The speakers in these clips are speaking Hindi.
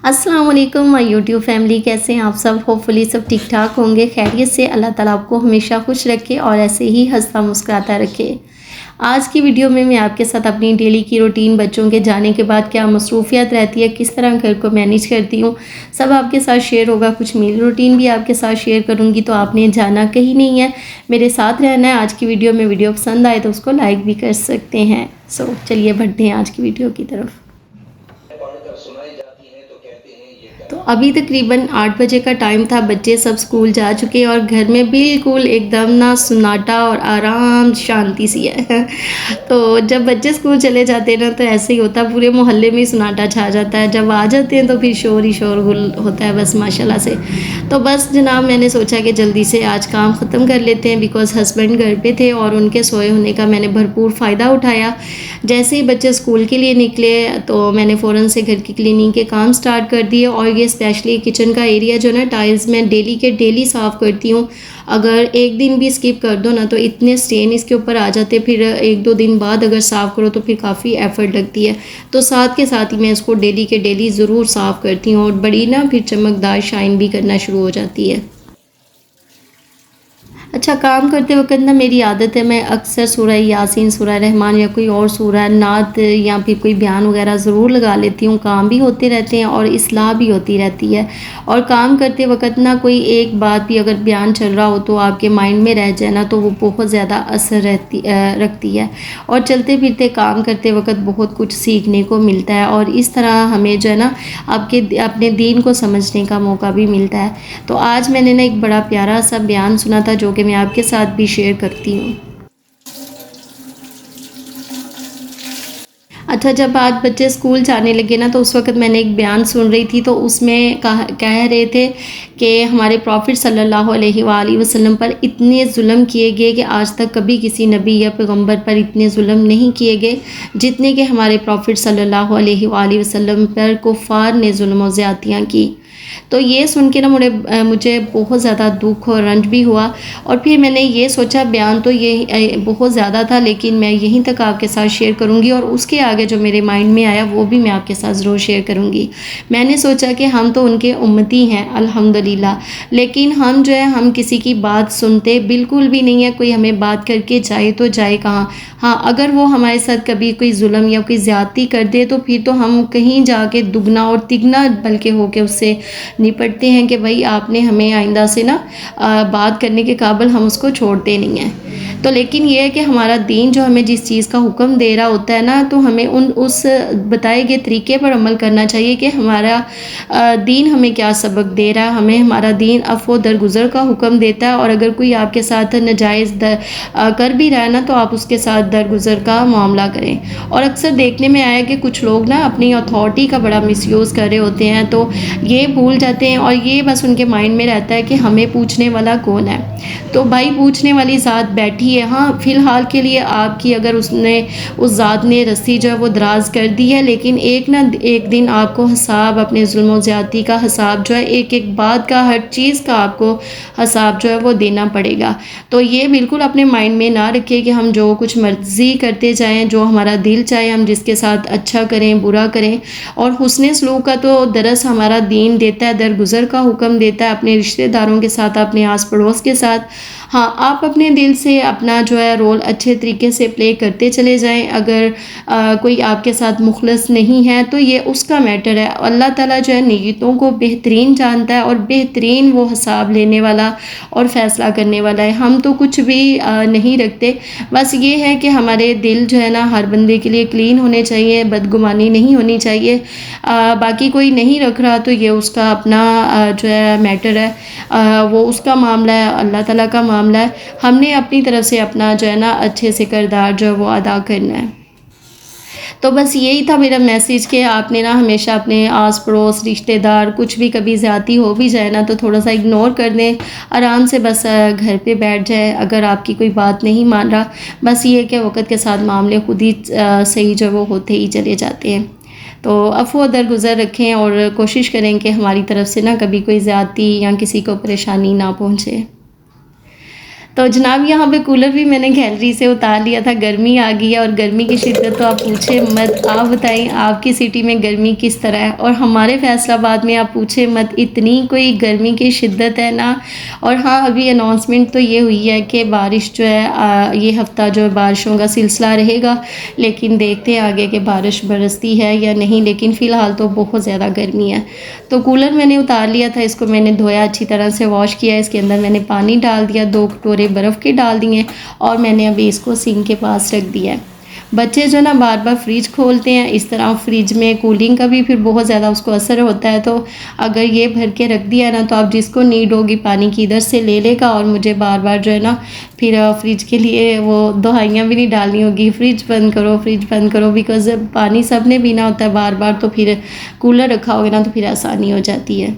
अस्सलाम वालेकुम माय यूट्यूब फैमिली, कैसे हैं आप सब। होपफुली सब ठीक ठाक होंगे, खैरियत से। अल्लाह ताला आपको हमेशा खुश रखे और ऐसे ही हंसता मुस्कुराता रखे। आज की वीडियो में मैं आपके साथ अपनी डेली की रूटीन, बच्चों के जाने के बाद क्या मसरूफियत रहती है, किस तरह घर को मैनेज करती हूँ, सब आपके साथ शेयर होगा। कुछ मेरी रूटीन भी आपके साथ शेयर करूँगी, तो आपने जाना कहीं नहीं है, मेरे साथ रहना है। आज की वीडियो पसंद आए तो उसको लाइक भी कर सकते हैं। सो चलिए बढ़ते हैं आज की वीडियो की तरफ। तो अभी तकरीबन 8 बजे का टाइम था, बच्चे सब स्कूल जा चुके हैं और घर में बिल्कुल एकदम ना सन्नाटा और आराम शांति सी है। तो जब बच्चे स्कूल चले जाते हैं ना तो ऐसे ही होता है, पूरे मोहल्ले में ही सन्नाटा छा जाता है। जब आ जाते हैं तो फिर शोर ही शोर गुल होता है बस माशाल्लाह से। तो बस जनाब मैंने सोचा कि जल्दी से आज काम ख़त्म कर लेते हैं, बिकॉज़ हस्बैंड घर पे थे और उनके सोए होने का मैंने भरपूर फ़ायदा उठाया। जैसे ही बच्चे स्कूल के लिए निकले तो मैंने फ़ौरन से घर की क्लीनिंग के काम स्टार्ट कर दिए। और ये स्पेशली किचन का एरिया जो ना, टाइल्स मैं डेली के डेली साफ़ करती हूँ। अगर एक दिन भी स्किप कर दो ना तो इतने स्टेन इसके ऊपर आ जाते, फिर एक दो दिन बाद अगर साफ़ करो तो फिर काफ़ी एफ़र्ट लगती है। तो साथ के साथ ही मैं इसको डेली के डेली ज़रूर साफ़ करती हूँ और बड़ी ना फिर चमकदार शाइन भी करना शुरू हो जाती है। अच्छा, काम करते वक्त ना मेरी आदत है, मैं अक्सर सूरह यासीन, सूरह रहमान या कोई और सूरह नात या फिर कोई बयान वगैरह ज़रूर लगा लेती हूँ। काम भी होते रहते हैं और इस्लाह भी होती रहती है। और काम करते वक्त ना कोई एक बात भी अगर बयान चल रहा हो तो आपके माइंड में रह जाए ना तो वो बहुत ज़्यादा असर रखती है। और चलते फिरते काम करते वक्त बहुत कुछ सीखने को मिलता है और इस तरह हमें जो है ना अपने दीन को समझने का मौका भी मिलता है। तो आज मैंने ना एक बड़ा प्यारा सा बयान सुना था जो कि मैं आपके साथ भी शेयर करती हूँ। अच्छा, जब आज बच्चे स्कूल जाने लगे ना तो उस वक़्त मैंने एक बयान सुन रही थी, तो उसमें कह रहे थे कि हमारे प्रॉफ़िट सल्लल्लाहु अलैहि वसल्लम पर इतने जुल्म किए गए कि आज तक कभी किसी नबी या पैगंबर पर इतने जुल्म नहीं किए गए जितने कि हमारे प्रॉफ़िट सल्लल्लाहु अलैहि वसल्लम पर कुफ़ार ने जुल्म और ज़्यादतियाँ की। तो ये सुन के ना मुझे बहुत ज़्यादा दुख और रंज भी हुआ। और फिर मैंने ये सोचा, बयान तो ये बहुत ज़्यादा था लेकिन मैं यहीं तक आपके साथ शेयर करूँगी और उसके आगे जो मेरे माइंड में आया वो भी मैं आपके साथ ज़रूर शेयर करूँगी। मैंने सोचा कि हम तो उनके उम्मती हैं अल्हम्दुलिल्लाह, लेकिन हम जो है हम किसी की बात सुनते बिल्कुल भी नहीं है। कोई हमें बात करके जाए तो जाए कहाँ। हाँ, अगर वो हमारे साथ कभी कोई जुल्म या कोई ज़्यादती कर दे तो फिर तो हम कहीं जाके दुगना और तिगना बल्कि होके उससे निपटते हैं कि भाई आपने हमें आइंदा से ना बात करने के काबिल, हम उसको छोड़ते नहीं हैं। तो लेकिन ये है कि हमारा दीन जो हमें जिस चीज़ का हुक्म दे रहा होता है ना, तो हमें उस बताए गए तरीके पर अमल करना चाहिए कि हमारा दीन हमें क्या सबक दे रहा है। हमें हमारा दीन अफ़्व दरगुज़र का हुक्म देता है और अगर कोई आपके साथ नाजायज़ कर भी रहा है ना तो आप उसके साथ दरगुज़र का मामला करें। और अक्सर देखने में आया कि कुछ लोग ना अपनी अथॉरिटी का बड़ा मिसयूज़ कर रहे होते हैं, तो ये भूल जाते हैं और ये बस उनके माइंड में रहता है कि हमें पूछने वाला कौन है। तो भाई पूछने वाली ज़ात बैठी है। हाँ, फ़िलहाल के लिए आपकी अगर उस ज़ात ने रस्सी जो है वो दराज़ कर दी है, लेकिन एक दिन आपको हिसाब, अपने जुल्म और ज़्यादती का हिसाब जो है, एक एक बात का, हर चीज़ का आपको हिसाब जो है वो देना पड़ेगा। तो ये बिल्कुल अपने माइंड में ना रखिए कि हम जो कुछ मर्ज़ी करते जाएँ, जो हमारा दिल चाहे हम जिसके साथ अच्छा करें बुरा करें। और हुस्न सलूक का तो दरस हमारा दीन देता है, दरगुज़र का हुक्म देता है अपने रिश्तेदारों के साथ, अपने आस पड़ोस के साथ। हाँ, आप अपने दिल से अपना जो है रोल अच्छे तरीके से प्ले करते चले जाएं। अगर कोई आपके साथ मुखलस नहीं है तो ये उसका मैटर है। अल्लाह ताला जो है नीयतों को बेहतरीन जानता है और बेहतरीन वो हिसाब लेने वाला और फ़ैसला करने वाला है। हम तो कुछ भी नहीं रखते, बस ये है कि हमारे दिल जो है ना हर बंदे के लिए क्लीन होने चाहिए, बदगुमानी नहीं होनी चाहिए। बाकी कोई नहीं रख रहा तो ये उसका अपना जो है मैटर है, वो उसका मामला है, अल्लाह ताला का मामला है। हमने अपनी तरफ से अपना जो है ना अच्छे से किरदार जो है वो अदा करना है। तो बस यही था मेरा मैसेज कि आपने ना हमेशा अपने आस पड़ोस, रिश्तेदार, कुछ भी कभी ज़्यादती हो भी जाए ना तो थोड़ा सा इग्नोर कर दें, आराम से बस घर पे बैठ जाए। अगर आपकी कोई बात नहीं मान रहा, बस ये है कि वक़्त के साथ मामले खुद ही सही जो वो होते ही चले जाते हैं। तो अफ़्व दरगुज़र रखें और कोशिश करें कि हमारी तरफ से ना कभी कोई ज़्यादती या किसी को परेशानी ना पहुँचे। तो जनाब यहाँ पे कूलर भी मैंने गैलरी से उतार लिया था, गर्मी आ गई है और गर्मी की शिद्दत तो आप पूछे मत। आप बताएं आपकी सिटी में गर्मी किस तरह है, और हमारे फैसलाबाद में आप पूछे मत, इतनी कोई गर्मी की शिद्दत है ना। और हाँ, अभी अनाउंसमेंट तो ये हुई है कि बारिश जो है ये हफ़्ता जो है बारिशों का सिलसिला रहेगा, लेकिन देखते हैं आगे कि बारिश बरसती है या नहीं। लेकिन फ़िलहाल तो बहुत ज़्यादा गर्मी है। तो कूलर मैंने उतार लिया था, इसको मैंने धोया, अच्छी तरह से वॉश किया, इसके अंदर मैंने पानी डाल दिया, 2 कटोरे बर्फ़ के डाल दिए और मैंने अभी इसको सिंक के पास रख दिया है। बच्चे जो ना बार बार फ्रिज खोलते हैं, इस तरह फ्रिज में कूलिंग का भी फिर बहुत ज़्यादा उसको असर होता है। तो अगर ये भर के रख दिया ना, तो आप जिसको नीड होगी पानी की इधर से ले लेगा, और मुझे बार बार जो है ना फिर फ्रिज के लिए वो दुहाइयाँ भी नहीं डालनी होगी, फ्रिज बंद करो, फ्रिज बंद करो, बिकॉज़ पानी सब ने पीना होता है बार बार। तो फिर कूलर रखा होगा ना तो फिर आसानी हो जाती है।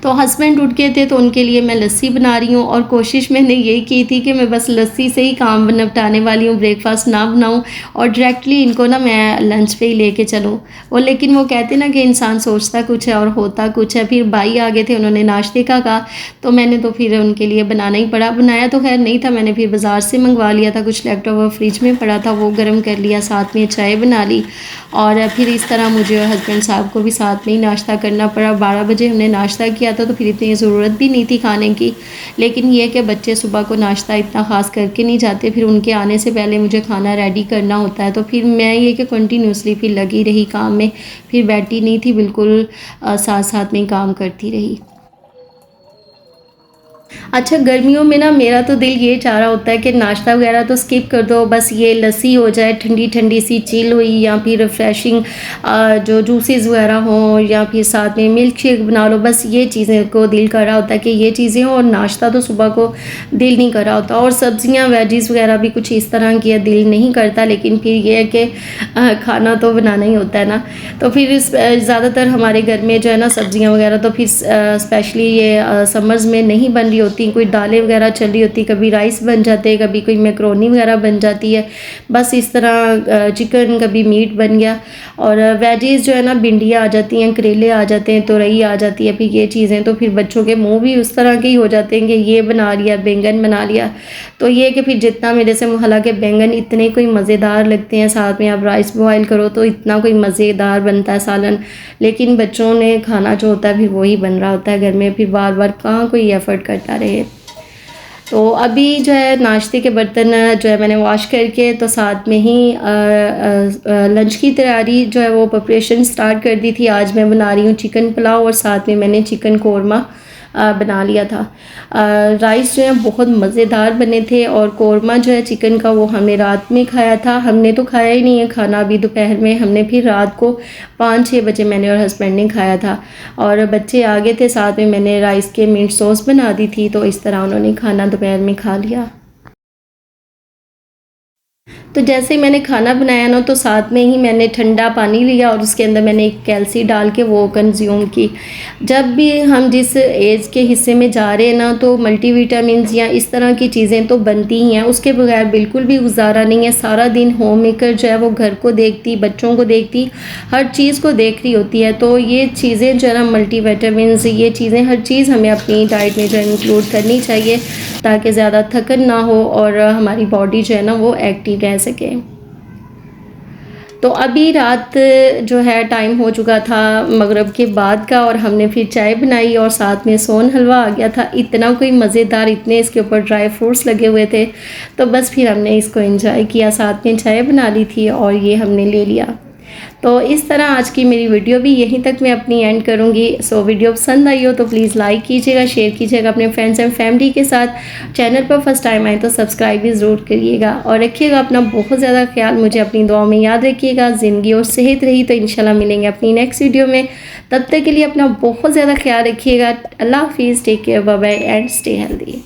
तो हस्बैंड उठ गए थे तो उनके लिए मैं लस्सी बना रही हूँ, और कोशिश मैंने यही की थी कि मैं बस लस्सी से ही काम निपटाने वाली हूँ, ब्रेकफास्ट ना बनाऊँ और डायरेक्टली इनको ना मैं लंच पे ही लेके चलूँ। और लेकिन वो कहते ना कि इंसान सोचता कुछ है और होता कुछ है। फिर भाई आ गए थे, उन्होंने नाश्ते का कहा, तो मैंने तो फिर उनके लिए बनाना ही पड़ा। बनाया तो खैर नहीं था, मैंने फिर बाज़ार से मंगवा लिया था, कुछ लैपटॉप और फ्रिज में पड़ा था, वो गर्म कर लिया, साथ में चाय बना ली। और फिर इस तरह मुझे और हस्बैंड साहब को भी साथ में ही नाश्ता करना पड़ा। 12 बजे हमने नाश्ता किया था, तो फिर इतनी ज़रूरत भी नहीं थी खाने की। लेकिन ये कि बच्चे सुबह को नाश्ता इतना ख़ास करके नहीं जाते, फिर उनके आने से पहले मुझे खाना रेडी करना होता है। तो फिर मैं ये कि कंटिन्यूसली फिर लगी रही काम में, फिर बैठी नहीं थी, बिल्कुल साथ साथ में काम करती रही। अच्छा, गर्मियों में ना मेरा तो दिल ये चाह रहा होता है कि नाश्ता वगैरह तो स्किप कर दो, बस ये लस्सी हो जाए, ठंडी ठंडी सी चिल हुई, या फिर रिफ्रेशिंग जो जूसेस वगैरह हों, या फिर साथ में मिल्क शेक बना लो। बस ये चीज़ें को दिल कर रहा होता है कि ये चीज़ें हों, और नाश्ता तो सुबह को दिल नहीं कर रहा होता। और सब्ज़ियाँ वेजीज़ वगैरह भी कुछ इस तरह की है, दिल नहीं करता। लेकिन फिर ये है कि खाना तो बनाना ही होता है ना। तो फिर ज़्यादातर हमारे घर में जो है ना सब्ज़ियाँ वगैरह तो फिर स्पेशली ये समर्स में नहीं बन रही होती, कोई दालें वगैरह चल रही होती, कभी राइस बन जाते हैं, कभी कोई मैक्रोनी वगैरह बन जाती है, बस इस तरह चिकन, कभी मीट बन गया। और वेजीज़ जो है ना भिंडियाँ आ जाती हैं, करेले आ जाते हैं, तोरई आ जाती है, फिर ये चीज़ें तो फिर बच्चों के मुँह भी उस तरह के ही हो जाते हैं कि ये बना लिया, बैंगन बना लिया। तो ये कि फिर जितना मेरे से, हालांकि बैंगन इतने कोई मज़ेदार लगते हैं, साथ में आप राइस बॉयल करो तो इतना कोई मज़ेदार बनता है सालन, लेकिन बच्चों ने खाना जो होता है फिर वही बन रहा होता है घर में, फिर बार बार कहाँ कोई एफ़र्ट करता रहे। तो अभी जो है नाश्ते के बर्तन जो है मैंने वॉश करके, तो साथ में ही लंच की तैयारी जो है वो प्रिपरेशन स्टार्ट कर दी थी। आज मैं बना रही हूँ चिकन पुलाव, और साथ में मैंने चिकन कोरमा बना लिया था। राइस जो है बहुत मज़ेदार बने थे, और कोरमा जो है चिकन का वो हमने रात में खाया था। हमने तो खाया ही नहीं है खाना अभी दोपहर में, हमने फिर रात को 5-6 बजे मैंने और हस्बैंड ने खाया था। और बच्चे आ गए थे, साथ में मैंने राइस के मिंट सॉस बना दी थी, तो इस तरह उन्होंने खाना दोपहर में खा लिया। तो जैसे ही मैंने खाना बनाया ना, तो साथ में ही मैंने ठंडा पानी लिया और उसके अंदर मैंने एक कैल्सी डाल के वो कंज्यूम की। जब भी हम जिस एज के हिस्से में जा रहे हैं ना, तो मल्टीविटामिन्स या इस तरह की चीज़ें तो बनती ही हैं, उसके बगैर बिल्कुल भी गुजारा नहीं है। सारा दिन होम मेकर जो है वो घर को देखती, बच्चों को देखती, हर चीज़ को देख रही होती है। तो ये चीज़ें जो है ना मल्टीविटामिन्स, ये चीज़ें हर चीज़ हमें अपनी डाइट में जो है इंक्लूड करनी चाहिए, ताकि ज़्यादा थकन ना हो और हमारी बॉडी जो है ना वो एक्टिव रह सके। तो अभी रात जो है टाइम हो चुका था मगरिब के बाद का, और हमने फिर चाय बनाई और साथ में सोन हलवा आ गया था। इतना कोई मज़ेदार, इतने इसके ऊपर ड्राई फ्रूट्स लगे हुए थे, तो बस फिर हमने इसको एंजॉय किया, साथ में चाय बना ली थी और ये हमने ले लिया। तो इस तरह आज की मेरी वीडियो भी यहीं तक मैं अपनी एंड करूँगी। सो वीडियो पसंद आई हो तो प्लीज़ लाइक कीजिएगा, शेयर कीजिएगा अपने फ्रेंड्स एंड फैमिली के साथ। चैनल पर फर्स्ट टाइम आए तो सब्सक्राइब भी ज़रूर करिएगा, और रखिएगा अपना बहुत ज़्यादा ख्याल, मुझे अपनी दुआओं में याद रखिएगा। ज़िंदगी और सेहत रही तो इंशाल्लाह मिलेंगे अपनी नेक्स्ट वीडियो में। तब तक के लिए अपना बहुत ज़्यादा ख्याल रखिएगा। अल्लाह हाफिज़, take care, bye bye and stay healthy.